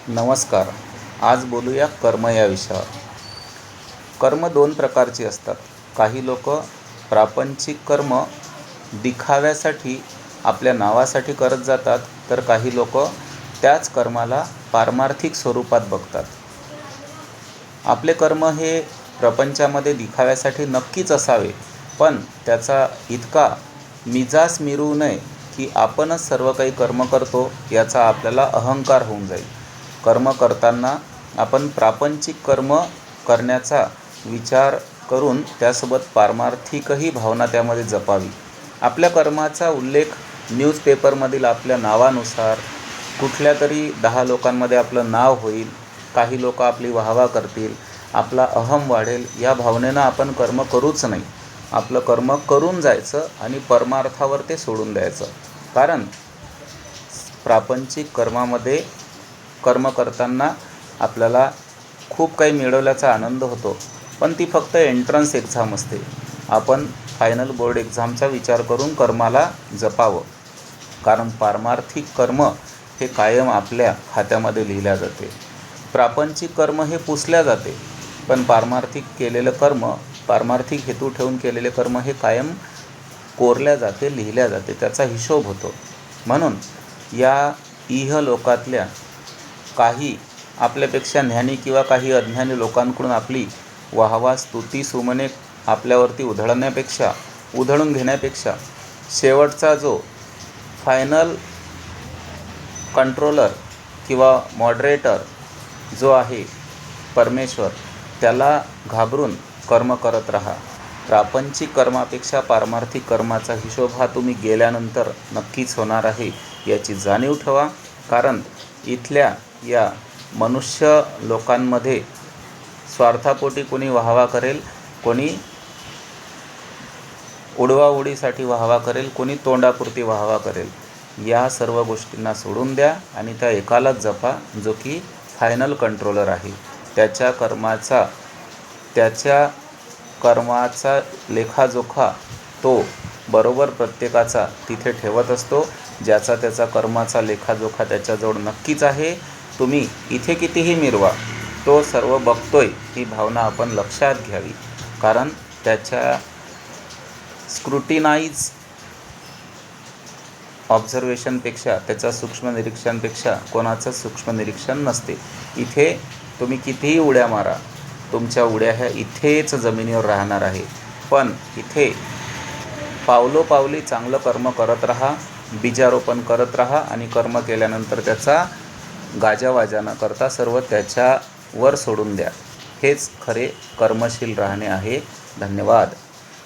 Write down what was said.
नमस्कार. आज बोलूया कर्म या विषयावर. कर्म दोन प्रकारची असतात. काही लोक प्रापंचिक कर्म दिखाव्यासाठी आपल्या नावासाठी करत जातात, तर काही लोक त्याच कर्माला पारमार्थिक स्वरूपात बघतात. आपले कर्म हे प्रपंचामध्ये दिखाव्यासाठी नक्कीच असावे, पण त्याचा इतका मिजाज मिरवू नये की आपणच सर्व काही कर्म करतो याचा आपल्याला अहंकार होऊन जाईल. कर्म करताना आपण प्रापंचिक कर्म करण्याचा विचार करून त्यासोबत पारमार्थिकही भावना त्यामध्ये जपावी. आपल्या कर्माचा उल्लेख न्यूजपेपरमधील आपल्या नावानुसार कुठल्या तरी 10 लोकांमध्ये आपलं नाव होईल, काही लोक आपली वाहवा करतील, आपला अहम वाढेल, या भावनेनं आपण कर्म करूच नाही. आपलं कर्म करून जायचं आणि परमार्थावर ते सोडून द्यायचं. कारण प्रापंचिक कर्मामध्ये कर्म करताना आपल्याला खूप काही मिळवल्याचा आनंद होतो, पण ती फक्त एंट्रन्स एक्झाम असते. आपण फायनल बोर्ड एक्झामचा विचार करून कर्माला जपावं. कारण पारमार्थिक कर्म हे कायम आपल्या खात्यामध्ये लिहिल्या जाते. प्रापंचिक कर्म हे पुसल्या जाते, पण पारमार्थिक केलेलं कर्म, पारमार्थिक हेतू ठेवून केलेले कर्म हे कायम कोरल्या जाते, लिहिल्या जाते, त्याचा हिशोब होतो. म्हणून या इहलोकातल्या काही आपल्यापेक्षा ज्ञानी किंवा काही अज्ञानी लोकांकडून आपली वाहवा, स्तुती, सुमने आपल्यावरती उधळून घेण्यापेक्षा शेवटचा जो फायनल कंट्रोलर किंवा मॉडरेटर जो आहे परमेश्वर, त्याला घाबरून कर्म करत राहा. प्रापंचिक कर्मापेक्षा पारमार्थिक कर्माचा हिशोब हा तुम्ही गेल्यानंतर नक्कीच होणार आहे, याची जाणीव ठेवा. कारण इथल्या या मनुष्य लोकांमध्ये स्वार्थापोटी कोणी वाहवा करेल, कोणी उडवाउडीसाठी वाहवा करेल, कोणी तोंडापुरती वाहवा करेल. या सर्व गोष्टींना सोडून द्या आणि त्या एकालाच जपा, जो की फायनल कंट्रोलर आहे. त्याच्या कर्माचा लेखाजोखा तो बरोबर प्रत्येकाचा तिथे ठेवत असतो. ज्याचा त्याचा कर्माचा लेखाजोखा त्याच्याजवळ नक्कीच आहे. तुम्ही इथे कितीही मिरवा, तो सर्व बघतोय, ही भावना आपण लक्षात घ्यावी. कारण त्याच्या स्क्रुटिनाइज ऑब्झर्वेशनपेक्षा, त्याच्या सूक्ष्म निरीक्षणपेक्षा कोणाचं सूक्ष्म निरीक्षण नसते. इथे तुम्ही कितीही उड्या मारा, तुमच्या उड्या ह्या इथेच जमिनीवर राहणार आहे. पण इथे पावलोपावली चांगलं कर्म करत राहा, बीजारोपण करत राहा आणि कर्म केल्यानंतर त्याचा गाजावाजा न करता सर्व त्याच्यावर सोडून द्या. हेच खरे कर्मशील राहणे आहे. धन्यवाद.